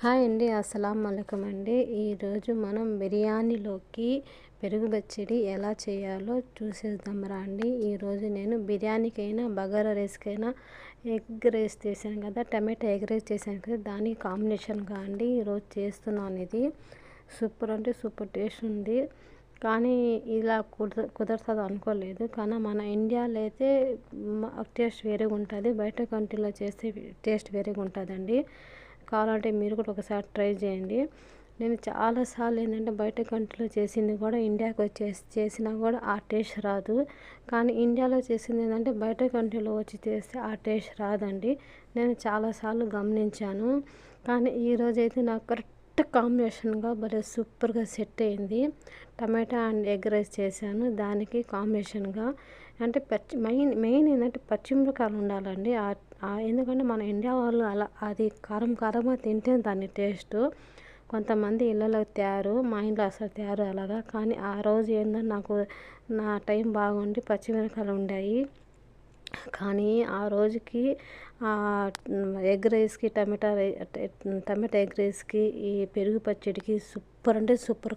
Hi అండి. అస్సలాం వాలేకుం అండి. ఈరోజు మనం బిర్యానీలోకి పెరుగు పచ్చడి ఎలా చేయాలో చూసేద్దాం రండి. ఈరోజు నేను బిర్యానీకైనా బగారా రైస్కైనా ఎగ్ రైస్ చేశాను కదా, టమాటా ఎగ్ రైస్ చేశాను కదా, దానికి కాంబినేషన్గా అండి ఈరోజు చేస్తున్నాను. ఇది సూపర్ అంటే సూపర్ టేస్ట్ ఉంది. కానీ ఇలా కుదరతుంది అనుకోలేదు. కానీ మన ఇండియాలో అయితే టేస్ట్ వేరేగా ఉంటుంది, బయట కంట్రీలో చేస్తే టేస్ట్ వేరేగా ఉంటుందండి. కావాలంటే మీరు కూడా ఒకసారి ట్రై చేయండి. నేను చాలాసార్లు ఏంటంటే బయట కంట్రీలో చేసింది కూడా ఇండియాకి వచ్చేసి చేసినా కూడా ఆ టేస్ట్ రాదు. కానీ ఇండియాలో చేసింది ఏంటంటే బయట కంట్రీలో వచ్చి చేస్తే ఆ టేస్ట్ రాదండి. నేను చాలాసార్లు గమనించాను. కానీ ఈరోజు అయితే నాకు కరెక్ట్ కాంబినేషన్గా భలే సూపర్గా సెట్ అయింది. టమాటా అండ్ ఎగ్ రైస్ చేశాను. దానికి కాంబినేషన్గా అంటే మెయిన్ ఏంటంటే పచ్చిమిరపకాయలు ఉండాలండి. ఎందుకంటే మన ఇండియా వాళ్ళు అలా అది కారంగా తింటే దాని టేస్ట్. కొంతమంది ఇళ్ళలో తయారు, మా ఇంట్లో అసలు తయారు అలాగా. కానీ ఆ రోజు ఏందో నాకు నా టైం బాగుండి పచ్చిమిరపకాయలు ఉండాయి. కానీ ఆ రోజుకి ఎగ్ రైస్కి టమాటా ఎగ్ రైస్కి ఈ పెరుగు పచ్చడికి సూపర్ అంటే సూపర్